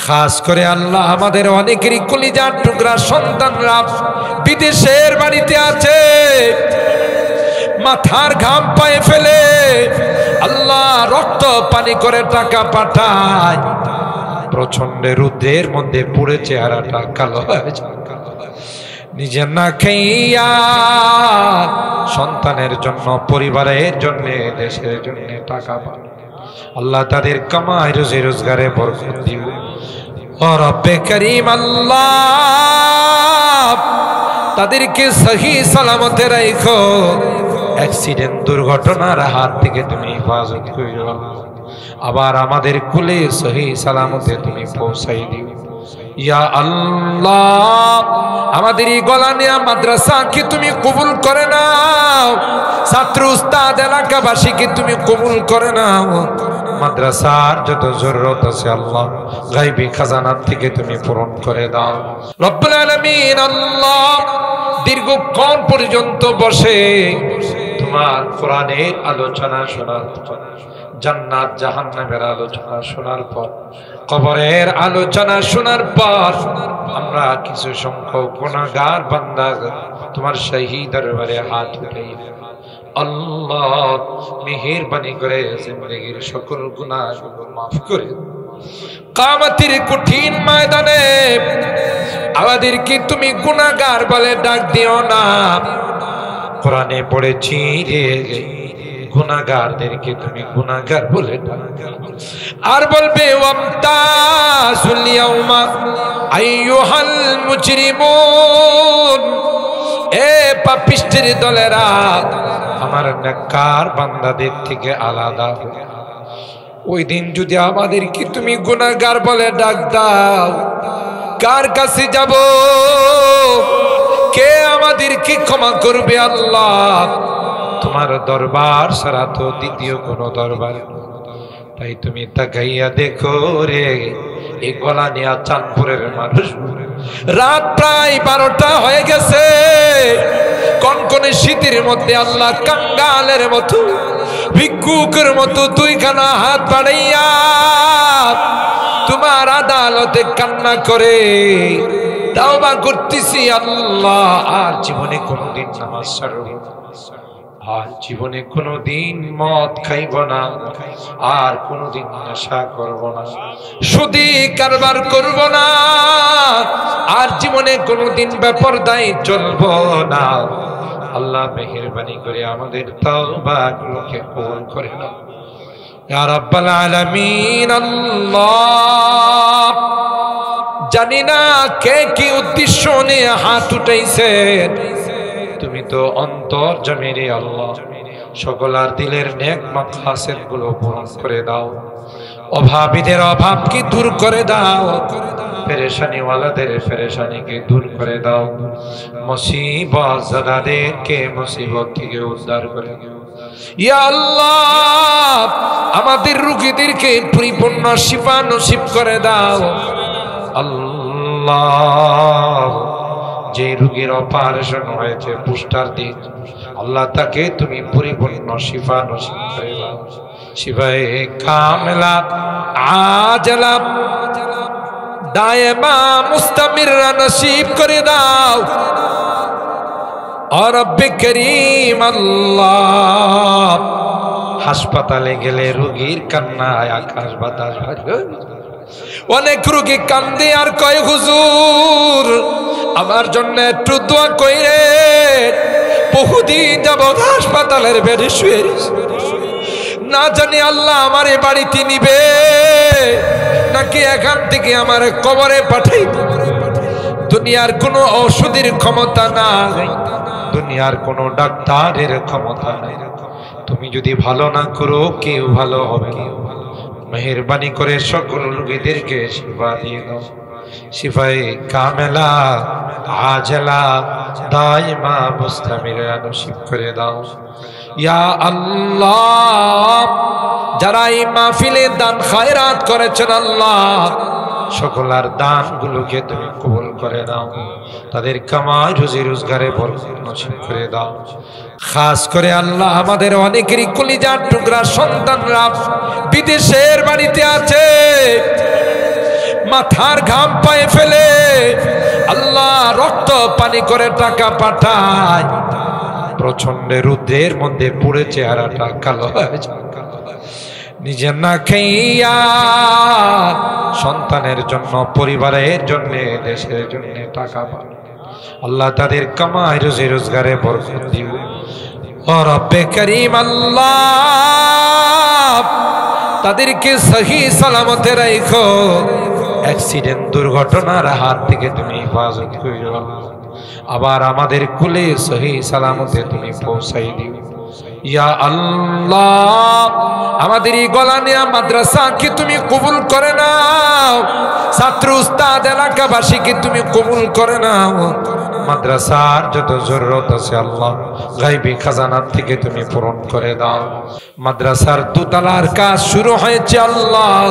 খাস করে আল্লাহ আমাদের অনেকেরই কলিজার টুকরা সন্তানরা বিদেশের বাড়িতে আছে, মাথার ঘাম পায়ে ফেলে আল্লাহ রক্ত পানি করে টাকা পাঠায়, প্রচন্ড রুদ্রের মধ্যে পুড়ে চেহারাটা কালো হয়ে যায়। নিজে না খাইয়া সন্তানের জন্য, পরিবারের জন্য, দেশের জন্য টাকা পান। আল্লাহ তাদের কামাই রুজি রোজগারে বরকত দিও। ও রব্বে করিম আল্লাহ তাদেরকে সহি সালামতে রাখো, অ্যাক্সিডেন্ট দুর্ঘটনার হাত থেকে তুমি হেফাজত করো। আবার আমাদের কুলে সহি সালামতে তুমি পৌঁছাই দিও। ইয়া আল্লাহ আমাদের এই গলানিয়া মাদ্রাসাকে তুমি কবুল করে নাও, ছাত্র উস্তাদ এলাকাবাসীকে তুমি কবুল করে নাও। মাদ্রাসার যত জরুরত আছে আল্লাহ গায়বী খাজানার থেকে তুমি পূরণ করে দাও। রব্বুল আলামিন আল্লাহ দীর্ঘক্ষণ পর্যন্ত বসে তোমার কোরআনের আলোচনা শোনার পর, জান্নাত জাহান্নামের আলোচনা শোনার পর, কবরের আলোচনা শোনার পর আমরা কিছু সংখ্যক গুনাহগার বান্দা তোমার শাহী দরবারে হাত উঠাই। আল্লাহ মেহেরবানি করে জিন্দেগীর সকল গুনাহগুলো মাফ করে কিয়ামতের কঠিন ময়দানে আমাদেরকে তুমি গুনাহগার বলে ডাক দিও না। কোরআনে পড়েছি রে গুনাহগারদেরকে তুমি গুনাহগার বলে ডাক দিও, আর বলবে ওয়ামতাজুল ইয়াউমা আইয়ুহাল মুজরিমুন, এ পাপিষ্ঠের দলেরা আমার নেককার বান্দাদের থেকে আলাদা। ওই দিন যদি আমাদেরকে তুমি গুনাহগার বলে ডাক দাও, কার কাছে যাব? কে আমাদেরকে ক্ষমা করবে? আল্লাহ তোমার দরবার ছাড়া তো দ্বিতীয় কোনো দরবার নেই। তাই তুমি তাকাইয়া দেখো রে এই গলানিয়া চাঁদপুরের মানুষ, রাত প্রায় 12টা হয়ে গেছে, কনকনে শীতের মধ্যে আল্লাহ কাঙ্গালের মতো, ভিক্ষুকের মতো দুইখানা হাত বাড়াইয়া তোমার আদালতে কান্না করে তাওবা করতেছি। আল্লাহ আর জীবনে কোনোদিন নামাজ ছাড়ব না, আর জীবনে কোনোদিন মদ খাইব না, আর কোনোদিন নেশা করব না, সুদী কারবার করব না, আর জীবনে কোনোদিন বেপরদায় চলব না। আল্লাহ মেহেরবানি করে আমাদের তাওবাগুলোকে কবুল করে নাও ইয়া রাব্বাল আলামিন। আল্লাহ জানি না কে কি উদ্দেশ্য নিয়ে হাত উঠাইছে, তুমি তো অন্তর্যামী রে আল্লাহ, সকলের দিলের নেক মাকসাদ গুলো পূরণ করে দাও, অভাবীদের অভাবকে দূর করে দাও, পেরেশানি ওয়ালাদের পেরেশানিকে দূর করে দাও, মুসিবত জাদাদেরকে মুসিবত থেকে উদ্ধার করে দাও ইয়া আল্লাহ। আমাদের রোগীদেরকে পরিপূর্ণ শিফা নসিব করে দাও আল্লাহ। যে রোগীর অপারেশন হয়েছে পুষ্টার দিন, আল্লাহ তাকে তুমি পরিপূর্ণ শিফা নসিব করে দাও, শিফায়ে কামিলা আজলা দায়েমা মুস্তামিররা নসিব করে দাও। ও রব্বে করিম আল্লাহ, হাসপাতালে গেলে রোগীর কান্নায় আকাশ বাতাস ভাসে, অনেক রোগী কান্দে আর কয় হুজুর আমার জন্য একটু দোয়া কইরে, বহুদিন যাবত হাসপাতালের বেডে শুয়ে না জানি আল্লাহ আমার এই বাড়িতে নিবে নাকি এখান থেকে আমার কবরে পাঠাইবে। দুনিয়ার কোনো ঔষধের ক্ষমতা নাই, দুনিয়ার কোনো ডাক্তারের ক্ষমতা নাই, তুমি যদি ভালো না করো কেউ ভালো হবে না। মেহেরবানি করে সকল রোগীদেরকে শিফা দিয়ে দাও, শিফায়ে কামেলা আজলা দাইমা মুস্তামিরা নসিব করে দাও ইয়া আল্লাহ। যারা এই মাহফিলে দান খায়রাত করেছেন আল্লাহ, সকলের দানগুলোকে তুমি কবুল করে নাও, তাদের কামাই রুজি রোজগারে বরকত নসিব করে দাও। খাস করে আল্লাহ আমাদের অনেকেরই কলিজার টুকরা সন্তানরা বিদেশের বাড়িতে আছে, মাথার ঘাম পায়ে ফেলে আল্লাহ রক্ত পানি করে টাকা পাঠায়, প্রচন্ড রুদ্রের মধ্যে পুড়ে চেহারাটা কালো হয়ে যায়। নিজে না খাইয়া সন্তানের জন্য, পরিবারের জন্য, দেশের জন্য টাকা পায়। আল্লাহ তাদের কামাই রুজি রোজগারে বরকত দিও। ও রব্বে করিম আল্লাহ তাদেরকে সহি সালামতে রাখো, অ্যাক্সিডেন্ট দুর্ঘটনার হাত থেকে তুমি হেফাজত করো। আবার আমাদের কুলে সহি সালামতে তুমি পৌঁছাই দিও। ইয়া আল্লাহ আমাদের এই গলানিয়া মাদ্রাসাকে তুমি কবুল করে নাও, ছাত্র উস্তাদ এলাকাবাসীকে তুমি কবুল করে নাও। মাদ্রাসার যত জরুরত আছে আল্লাহ গায়বী খাজানা থেকে তুমি পূরণ করে দাও। মাদ্রাসার দোতলার কাজ শুরু হয়েছে আল্লাহ,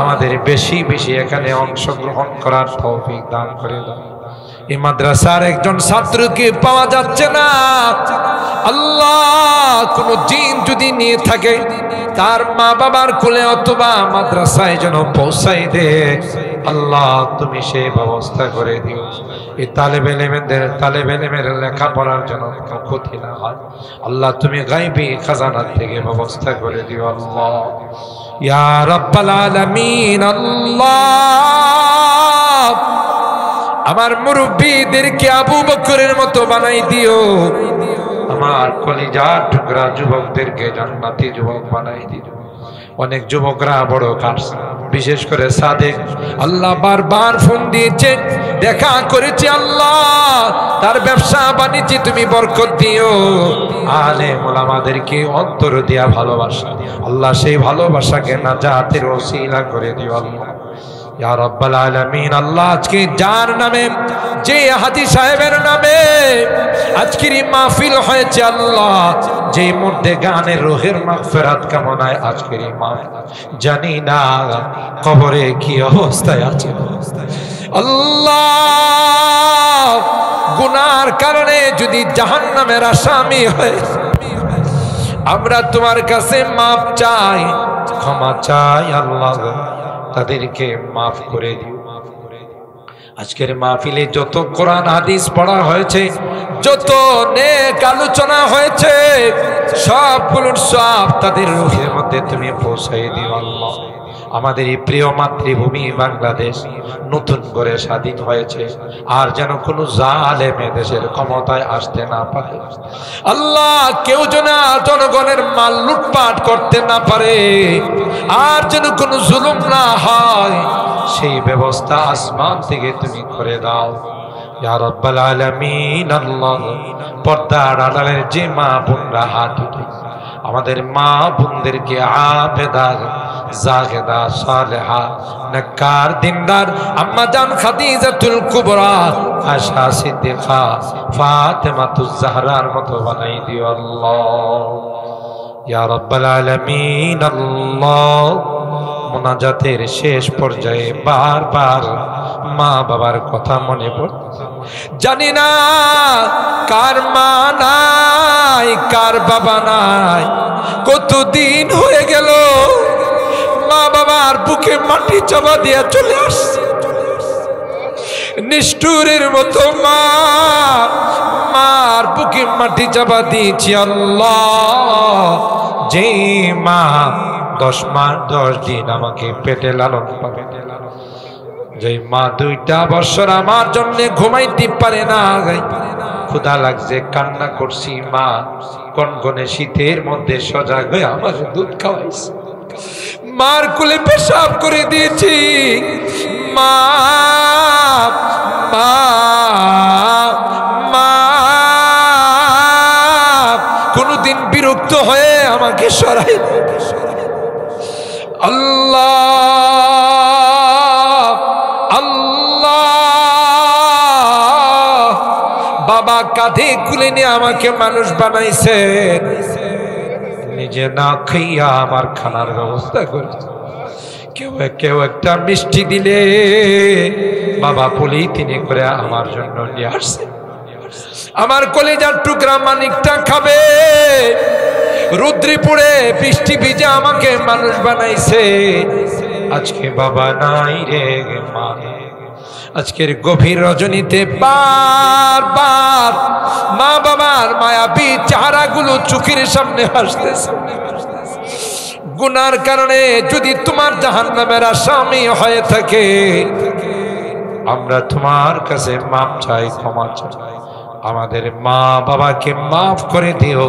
আমাদের বেশি বেশি এখানে অংশগ্রহণ করার তৌফিক দান করে দাও। এই মাদ্রাসার একজন ছাত্রকে পাওয়া যাচ্ছে না আল্লাহ, কোন জিন যদি নিয়ে থাকে তার মা বাবার কোলে অথবা মাদ্রাসায় যেন পৌঁছাই দে আল্লাহ, তুমি সেই ব্যবস্থা করে দিও। এই তালেবে ইলমের লেখাপড়ার জন্য কোনো ক্ষতি না হয় আল্লাহ, তুমি গায়বী খাজানা থেকে ব্যবস্থা করে দিও আল্লাহ। ইয়া রাব্বাল আলামিন আল্লাহ আমার মুরব্বীদেরকে আবু বকরের মতো বানাই দিও, আমার কলিজার টুকরা যুবকদেরকে জান্নাতি যুবক বানাই দিও। অনেক যুবকরা বড় কাটছে, বিশেষ করে সাদেক আল্লাহ বারবার ফোন দিয়েছে, দেখা করেছে আল্লাহ, তার ব্যবসা বাণিজ্যে তুমি বরকত দিও। আলেম ওলামাদেরকে অন্তর দিয়া ভালোবাসা আল্লাহ, সেই ভালোবাসাকে নাজাতের ওসিলা করে দিও আল্লাহ। ইয়া রাব্বাল আলামিন আল্লাহ আজকে যার নামে, যে হাজী সাহেবের নামে আজকের এই মাহফিল হয়েছে আল্লাহ, যে মধ্যে গানের রুহের মাগফিরাত কামনায় আজকের এই মাহফিল, জানি না কবরে কি অবস্থায় আছে আল্লাহ, গুনার কারণে যদি জাহান্নামের আসামি হয়, আমরা তোমার কাছে মাপ চাই, ক্ষমা চাই আল্লাহ, তাদেরকে মাফ করে দিও। আজকের মাহফিলে যত কোরআন হাদিস পড়া হয়েছে, যত নেক আলোচনা হয়েছে, সবগুলোর সব তাদের রূহের মধ্যে তুমি পৌঁছাই দিও আল্লাহ। আমাদের এই প্রিয় মাতৃভূমি বাংলাদেশ নতুন করে স্বাধীন হয়েছে, আর যেন কোনো জালেম দেশের ক্ষমতায় আসতে না পারে আল্লাহ, কেউ যেন জনগণের মাল লুটপাট করতে না পারে, আর যেন কোনো জুলুম না হয়, সেই ব্যবস্থা আসমান থেকে তুমি করে দাও ইয়া রাব্বাল আলামিন আল্লাহ। পর্দার আড়ালের যে মা বোনরা হাত উঠে, আমাদের মা বোনদেরকে আবেদা জাহেদা সালেহা নেককার দিনদার আম্মা জান খাদিজাতুল কুবরা আয়েশা সিদ্দিকা ফাতেমাতুজ জাহরার মতো বানাই দিও আল্লাহ ইয়া রাব্বাল আলামিন আল্লাহ। মোনাজাতের শেষ পর্যায়ে বারবার মা বাবার কথা মনে পড়ে, জানি না কার মা নাই কার বাবা নাই, কতদিন হয়ে গেল মা বাবার বুকে মাটি চাপা দিয়া চলে আসছে, নিষ্ঠুরের মতো মা মার বুকে মাটি চাপা দিয়েছি আল্লাহ। যে মা 10 মাস 10 দিন আমাকে পেটে লালন পালন, যে মা 2টা বছর আমার জন্য ঘুমাইতে পারে না, ক্ষুধা লাগছে কান্না করছি, মা কনকনে শীতের মধ্যে সজাগ হয়ে আমার দুধ খাওয়াইছে, মার কোলে পেশাব করে দিয়েছি, মা মা মা কোনদিন বিরক্ত হয়ে আমাকে সরাই আল্লাহ আল্লাহ। বাবা কাঁধে কুলে নিয়ে আমাকে মানুষ বানাইছে, নিজে না খাইয়া আমার খানার ব্যবস্থা করেছে। কেউ একটা মিষ্টি দিলে বাবা পলিথিনে করে আমার জন্য নিয়ে আসছে, আমার কলিজার টুকরা মানিকটা খাবে, রুদ্রে পড়ে বৃষ্টি ভিজে আমাকে মানুষ বানাইছে, আজকে বাবা নাই রে মা। আজকের গভীর রজনীতে বারবার মা বাবার মায়াবী চেহারাগুলো চোখের সামনে আসতেছে। গুনার কারণে যদি তোমার জাহান্নামের আসামি হয়ে থাকে, আমরা তোমার কাছে মাপ চাই, ক্ষমা চাই। আমাদের মা বাবাকে মাফ করে দিও,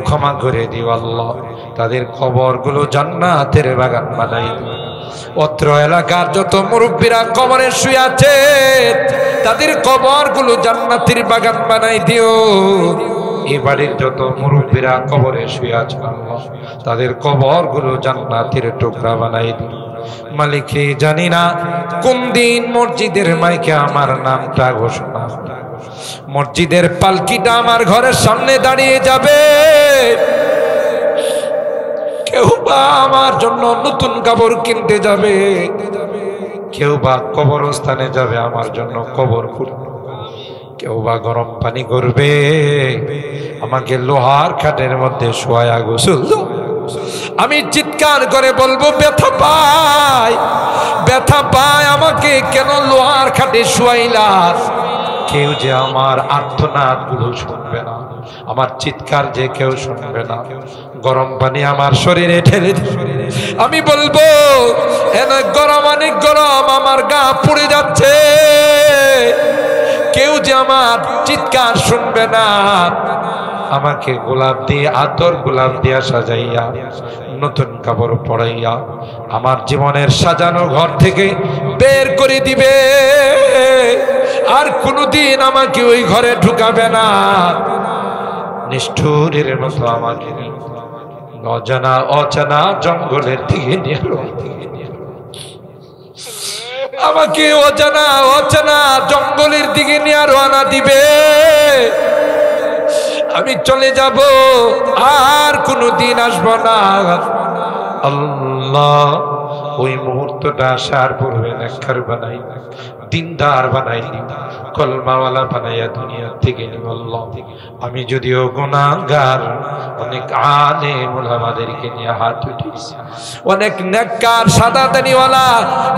ক্ষমা করে দিও আল্লাহ। তাদের কবরগুলো জান্নাতের বাগান বানাই দিও। অত্র এলাকার যত মুরব্বীরা কবরে শুয়ে আছে, তাদের কবরগুলো জান্নাতের বাগান বানাই দিও। এই বাড়ির যত মুরব্বীরা কবরে শুয়ে আছে আল্লাহ, তাদের কবরগুলো জান্নাতের টুকরা বানাই দিও। মালিক, জানি না কোন দিন মসজিদের মাইকে আমার নামটা ঘোষণা, মসজিদের পালকিটা আমার ঘরের সামনে দাঁড়িয়ে যাবে। কেউ বা আমার জন্য নতুন কাপড় কিনতে যাবে, কেউ বা কবরস্থানে যাবে আমার জন্য কবর খুঁড়তে, কেউ বা গরম পানি করবে, আমাকে লোহার খাটের মধ্যে শোয়া গোসল। আমি চিৎকার করে বলবো, ব্যথা পাই, ব্যথা পাই, আমাকে কেন লোহার খাটে শোয়াইলা? কেউ যে আমার আর্তনাদ গুলো শুনবে না, আমার চিৎকার যে কেউ শুনবে না। গরম পানি আমার শরীরে ঢেলে দিবে, আমি বলবো গরম, অনেক গরম, আমার গা পুড়ে যাচ্ছে। কেউ যে আমার চিৎকার শুনবে না। আমাকে গোলাপ দিয়ে, আতর গোলাপ দিয়া সাজাইয়া, নতুন কাপড় পরাইয়া আমার জীবনের সাজানো ঘর থেকে বের করে দিবে। আর কোনদিন আমাকে ওই ঘরে ঢুকাবে না। নিষ্ঠুরের মতো আমাকে অজানা অজানা জঙ্গলের দিকে নিয়ে, আমাকে অজানা অজানা জঙ্গলের দিকে নিয়ে রওনা দিবে। আমি চলে যাব, আর কোনদিন আসবো না। আল্লাহ, ওই মুহূর্তটা আসার পূর্বে নেককার বানাই, দিনদার বানাই, কলমাওয়ালা বানাইয়া দুনিয়া থেকে নিব আল্লাহ। আমি যদিও গুনাহগার, অনেক আলেম ওলামাদেরকে নিয়ে হাত উঠেছি, অনেক নেককার সাদাদানিওয়ালা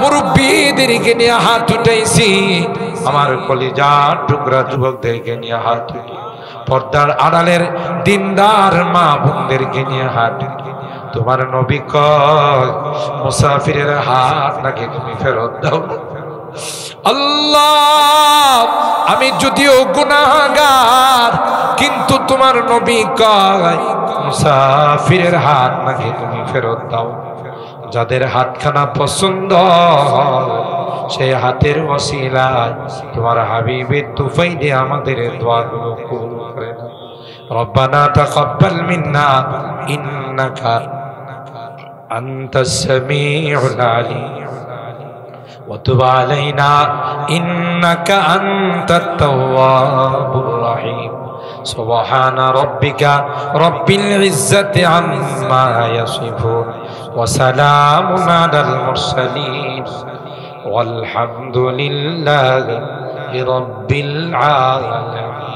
মুরব্বীদেরকে নিয়ে হাত উঠাইছি, আমার কলিজার টুকরা যুবকদেরকে নিয়ে হাত উঠি, পর্দার আড়ালের দিনদার মা বোনদেরকে নিয়ে হাত উঠি। তোমার নবী কয়, মুসাফিরের হাত নাকি তুমি ফেরত দাও। আল্লাহ, আমি যদিও গুনাহগার, কিন্তু তোমার নবী কয় মুসাফিরের হাত নাকি তুমি ফেরত দাও। যাদের হাতখানা পছন্দ, সেই হাতের ওসিলায় তোমার হাবিবের তুফাইলে আমাদের দোয়াগুলো কবুল করে নাও। রব্বানা তাকাব্বাল মিন্না ইন্নাকা আনতাস সামিউল আলিম ওয়া তুব আলাইনা ইন্নাকা আনতাত তাওয়াবুর রহিম। সুবহানা রাব্বিকা রাব্বিল ইজ্জাতি আম্মা ইয়াসিফুন ওয়া সালামুন আলাল মুরসালিন والحمد لله رب العالمين।